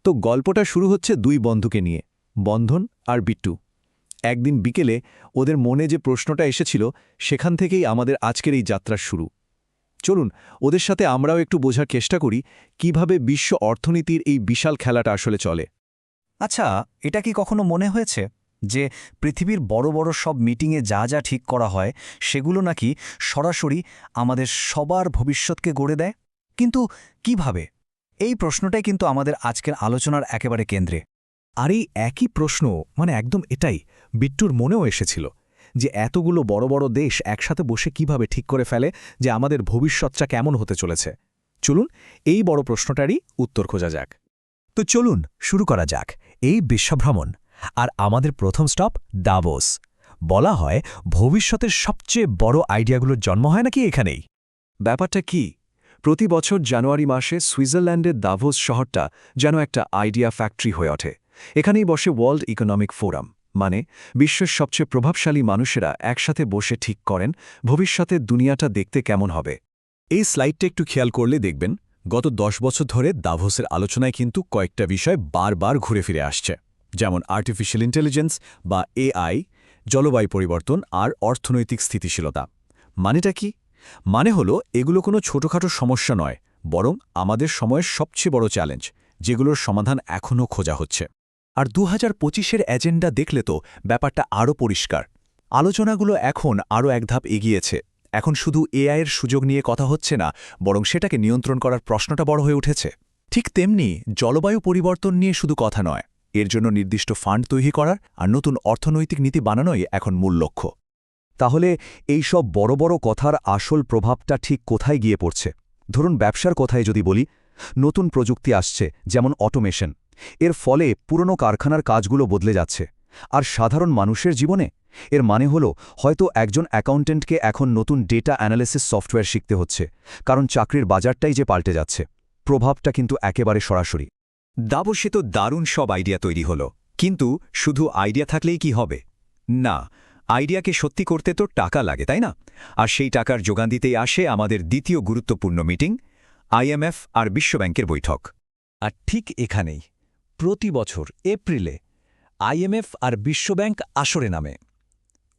তো গল্পটা শুরু হচ্ছে দুই বন্ধুকে নিয়ে, বন্ধন আর বিট্টু। একদিন বিকেলে ওদের মনে যে প্রশ্নটা এসেছিল, সেখান থেকেই আমাদের আজকের এই যাত্রার শুরু। চলুন ওদের সাথে আমরাও একটু বোঝার চেষ্টা করি কিভাবে বিশ্ব অর্থনীতির এই বিশাল খেলাটা আসলে চলে। আচ্ছা, এটা কি কখনো মনে হয়েছে যে পৃথিবীর বড় বড় সব মিটিংয়ে যা যা ঠিক করা হয় সেগুলো নাকি সরাসরি আমাদের সবার ভবিষ্যৎকে গড়ে দেয়? কিন্তু কিভাবে? এই প্রশ্নটাই কিন্তু আমাদের আজকের আলোচনার একেবারে কেন্দ্রে। আর এই একই প্রশ্ন একদম এটাই বিট্টুর মনেও এসেছিল, যে এতগুলো বড় বড় দেশ একসাথে বসে কিভাবে ঠিক করে ফেলে যে আমাদের ভবিষ্যৎটা কেমন হতে চলেছে। চলুন এই বড় প্রশ্নটারই উত্তর খোঁজা যাক। তো চলুন শুরু করা যাক এই বিশ্বভ্রমণ। আর আমাদের প্রথম স্টপ দাভোস। বলা হয় ভবিষ্যতের সবচেয়ে বড় আইডিয়াগুলোর জন্ম হয় নাকি এখানেই। ব্যাপারটা কি? প্রতি বছর জানুয়ারি মাসে সুইজারল্যান্ডের দাভোস শহরটা যেন একটা আইডিয়া ফ্যাক্টরি হয়ে ওঠে। এখানেই বসে ওয়ার্ল্ড ইকোনমিক ফোরাম, মানে বিশ্বের সবচেয়ে প্রভাবশালী মানুষেরা একসাথে বসে ঠিক করেন ভবিষ্যতের দুনিয়াটা দেখতে কেমন হবে। এই স্লাইডটা একটু খেয়াল করলে দেখবেন, গত 10 বছর ধরে দাভোসের আলোচনায় কিন্তু কয়েকটা বিষয় বারবার ঘুরে ফিরে আসছে, যেমন আর্টিফিশিয়াল ইন্টেলিজেন্স বা এআই, জলবায়ু পরিবর্তন আর অর্থনৈতিক স্থিতিশীলতা। মানেটা কি? মানে হলো এগুলো কোনো ছোটখাটো সমস্যা নয়, বরং আমাদের সময়ের সবচেয়ে বড় চ্যালেঞ্জ, যেগুলোর সমাধান এখনও খোঁজা হচ্ছে। আর 2025-এর এজেন্ডা দেখলে তো ব্যাপারটা আরও পরিষ্কার। আলোচনাগুলো এখন আরও এক ধাপ এগিয়েছে। এখন শুধু এআইয়ের সুযোগ নিয়ে কথা হচ্ছে না, বরং সেটাকে নিয়ন্ত্রণ করার প্রশ্নটা বড় হয়ে উঠেছে। ঠিক তেমনি জলবায়ু পরিবর্তন নিয়ে শুধু কথা নয়, এর জন্য নির্দিষ্ট ফান্ড তৈরি করার আর নতুন অর্থনৈতিক নীতি বানানোই এখন মূল লক্ষ্য। তাহলে এই সব বড় বড় কথার আসল প্রভাবটা ঠিক কোথায় গিয়ে পড়ছে? ধরুন ব্যবসার কথায় যদি বলি, নতুন প্রযুক্তি আসছে, যেমন অটোমেশন। এর ফলে পুরনো কারখানার কাজগুলো বদলে যাচ্ছে। আর সাধারণ মানুষের জীবনে এর মানে হলো হয়তো একজন অ্যাকাউন্টেন্টকে এখন নতুন ডেটা অ্যানালিসিস সফটওয়্যার শিখতে হচ্ছে, কারণ চাকরির বাজারটাই যে পাল্টে যাচ্ছে। প্রভাবটা কিন্তু একেবারে সরাসরি। দাভোসে তো দারুণ সব আইডিয়া তৈরি হলো, কিন্তু শুধু আইডিয়া থাকলেই কি হবে? না, আইডিয়াকে সত্যি করতে তো টাকা লাগে, তাই না? আর সেই টাকার যোগান দিতেই আসে আমাদের দ্বিতীয় গুরুত্বপূর্ণ মিটিং, আইএমএফ আর বিশ্বব্যাংকের বৈঠক। আর ঠিক এখানেই প্রতি বছর এপ্রিলে আইএমএফ আর বিশ্বব্যাংক আসরে নামে।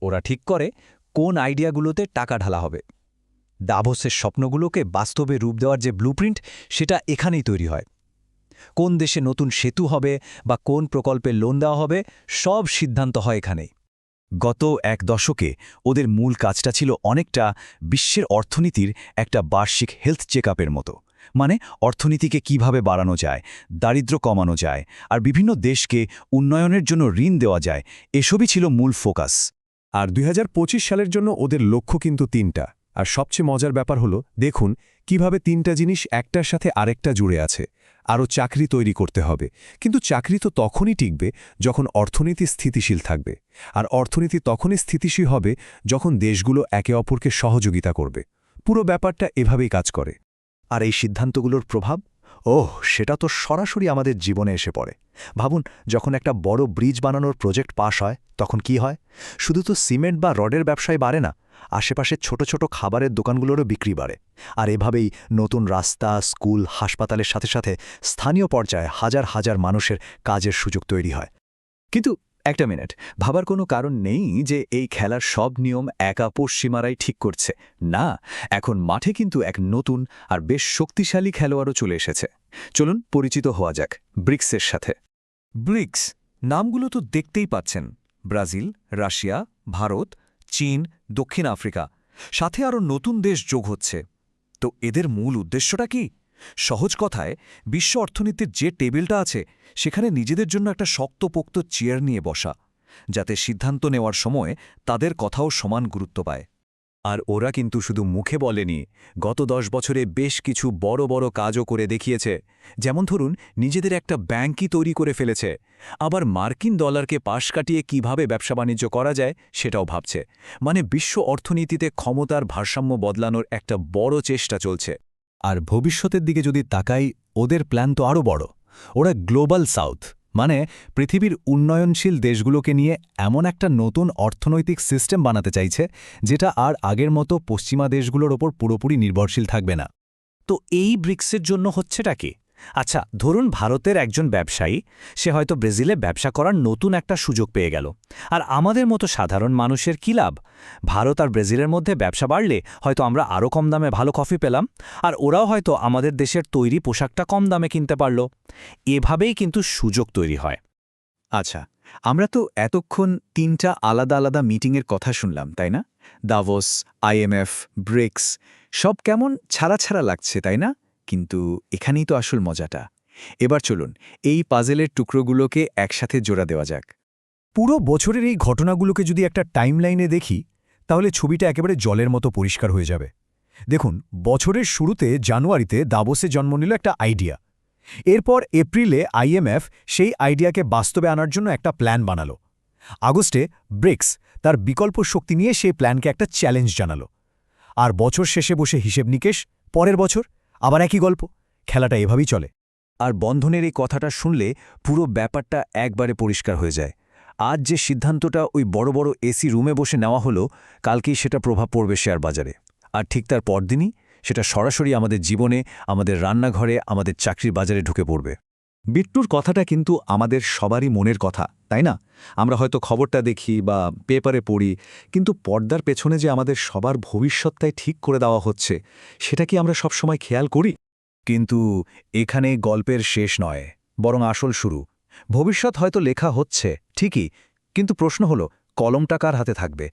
ওরা ঠিক করে কোন আইডিয়াগুলোতে টাকা ঢালা হবে। দাভোসের স্বপ্নগুলোকে বাস্তবে রূপ দেওয়ার যে ব্লুপ্রিন্ট, সেটা এখানেই তৈরি হয়। কোন দেশে নতুন সেতু হবে বা কোন প্রকল্পে লোন দেওয়া হবে, সব সিদ্ধান্ত হয় এখানেই। গত এক দশকে ওদের মূল কাজটা ছিল অনেকটা বিশ্বের অর্থনীতির একটা বার্ষিক হেলথ চেকআপের মতো। মানে অর্থনীতিকে কিভাবে বাড়ানো যায়, দারিদ্র্য কমানো যায়, আর বিভিন্ন দেশকে উন্নয়নের জন্য ঋণ দেওয়া যায়, এসবই ছিল মূল ফোকাস। আর 2025 সালের জন্য ওদের লক্ষ্য কিন্তু 3টা। আর সবচেয়ে মজার ব্যাপার হলো, দেখুন কিভাবে 3টা জিনিস একটার সাথে আরেকটা জুড়ে আছে। আরও চাকরি তৈরি করতে হবে, কিন্তু চাকরি তো তখনই টিকবে যখন অর্থনীতি স্থিতিশীল থাকবে। আর অর্থনীতি তখনই স্থিতিশীল হবে যখন দেশগুলো একে অপরকে সহযোগিতা করবে। পুরো ব্যাপারটা এভাবেই কাজ করে। আর এই সিদ্ধান্তগুলোর প্রভাব, সেটা তো সরাসরি আমাদের জীবনে এসে পড়ে। ভাবুন, যখন একটা বড় ব্রিজ বানানোর প্রজেক্ট পাশ হয়, তখন কি হয়? শুধু তো সিমেন্ট বা রডের ব্যবসায় বাড়ে না, আশেপাশে ছোট ছোট খাবারের দোকানগুলোরও বিক্রি বাড়ে। আর এভাবেই নতুন রাস্তা, স্কুল, হাসপাতালের সাথে সাথে স্থানীয় পর্যায়ে হাজার হাজার মানুষের কাজের সুযোগ তৈরি হয়। কিন্তু একটা মিনিট, ভাবার কোনো কারণ নেই যে এই খেলার সব নিয়ম একা পশ্চিমারাই ঠিক করছে। না, এখন মাঠে কিন্তু এক নতুন আর বেশ শক্তিশালী খেলোয়াড়ও চলে এসেছে। চলুন পরিচিত হওয়া যাক ব্রিক্সের সাথে। ব্রিক্স নামগুলো তো দেখতেই পাচ্ছেন, ব্রাজিল, রাশিয়া, ভারত, চীন, দক্ষিণ আফ্রিকা, সাথে আরও নতুন দেশ যোগ হচ্ছে। তো এদের মূল উদ্দেশ্যটা কি? সহজ কথায়, বিশ্ব অর্থনীতির যে টেবিলটা আছে সেখানে নিজেদের জন্য একটা শক্তপোক্ত চেয়ার নিয়ে বসা, যাতে সিদ্ধান্ত নেওয়ার সময় তাদের কথাও সমান গুরুত্ব পায়। আর ওরা কিন্তু শুধু মুখে বলেনি, গত 10 বছরে বেশ কিছু বড় বড় কাজও করে দেখিয়েছে। যেমন ধরুন, নিজেদের একটা ব্যাংকই তৈরি করে ফেলেছে। আবার মার্কিন ডলারকে পাশ কাটিয়ে কিভাবে ব্যবসা বাণিজ্য করা যায় সেটাও ভাবছে। মানে বিশ্ব অর্থনীতিতে ক্ষমতার ভারসাম্য বদলানোর একটা বড় চেষ্টা চলছে। আর ভবিষ্যতের দিকে যদি তাকাই, ওদের প্ল্যান তো আরও বড়। ওরা গ্লোবাল সাউথ, মানে পৃথিবীর উন্নয়নশীল দেশগুলোকে নিয়ে এমন একটা নতুন অর্থনৈতিক সিস্টেম বানাতে চাইছে, যেটা আর আগের মতো পশ্চিমা দেশগুলোর ওপর পুরোপুরি নির্ভরশীল থাকবে না। তো এই ব্রিক্সের জন্য হচ্ছেটা কি? আচ্ছা, ধরুন ভারতের একজন ব্যবসায়ী, সে হয়তো ব্রাজিলে ব্যবসা করার নতুন একটা সুযোগ পেয়ে গেল। আর আমাদের মতো সাধারণ মানুষের কী লাভ? ভারত আর ব্রাজিলের মধ্যে ব্যবসা বাড়লে হয়তো আমরা আরও কম দামে ভালো কফি পেলাম, আর ওরাও হয়তো আমাদের দেশের তৈরি পোশাকটা কম দামে কিনতে পারল। এভাবেই কিন্তু সুযোগ তৈরি হয়। আচ্ছা, আমরা তো এতক্ষণ 3টা আলাদা আলাদা মিটিংয়ের কথা শুনলাম, তাই না? দাভোস, আইএমএফ, ব্রিক্স, সব কেমন ছাড়া ছাড়া লাগছে, তাই না? কিন্তু এখানেই তো আসল মজাটা। এবার চলুন এই পাজেলের টুকরোগুলোকে একসাথে জোড়া দেওয়া যাক। পুরো বছরের এই ঘটনাগুলোকে যদি একটা টাইমলাইনে দেখি, তাহলে ছবিটা একেবারে জলের মতো পরিষ্কার হয়ে যাবে। দেখুন, বছরের শুরুতে জানুয়ারিতে দাভোসে জন্ম নিল একটা আইডিয়া। এরপর এপ্রিলে আইএমএফ সেই আইডিয়াকে বাস্তবে আনার জন্য একটা প্ল্যান বানালো। আগস্টে ব্রিক্স তার বিকল্প শক্তি নিয়ে সেই প্ল্যানকে একটা চ্যালেঞ্জ জানালো। আর বছর শেষে বসে হিসেব নিকেশ, পরের বছর আবার একই গল্প। খেলাটা এভাবেই চলে। আর বন্ধনের এই কথাটা শুনলে পুরো ব্যাপারটা একবারে পরিষ্কার হয়ে যায়। আজ যে সিদ্ধান্তটা ওই বড় বড় এসি রুমে বসে নেওয়া হলো, কালকেই সেটা প্রভাব পড়বে শেয়ার বাজারে। আর ঠিক তার পরদিনই সেটা সরাসরি আমাদের জীবনে, আমাদের রান্নাঘরে, আমাদের চাকরির বাজারে ঢুকে পড়বে। বিট্টুর কথাটা কিন্তু আমাদের সবারই মনের কথা, তাই না? আমরা হয়তো খবরটা দেখি বা পেপারে পড়ি, কিন্তু পর্দার পেছনে যে আমাদের সবার ভবিষ্যৎটাই ঠিক করে দেওয়া হচ্ছে, সেটা কি আমরা সবসময় খেয়াল করি? কিন্তু এখানে গল্পের শেষ নয়, বরং আসল শুরু। ভবিষ্যৎ হয়তো লেখা হচ্ছে ঠিকই, কিন্তু প্রশ্ন হলো কলমটা কার হাতে থাকবে।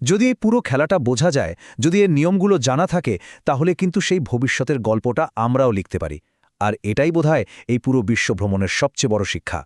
যদি এই পুরো খেলাটা বোঝা যায়, যদি এর নিয়মগুলো জানা থাকে, তাহলে কিন্তু সেই ভবিষ্যতের গল্পটা আমরাও লিখতে পারি। আর এটাই বোধহয় এই পুরো বিশ্ব ভ্রমণের সবচেয়ে বড় শিক্ষা।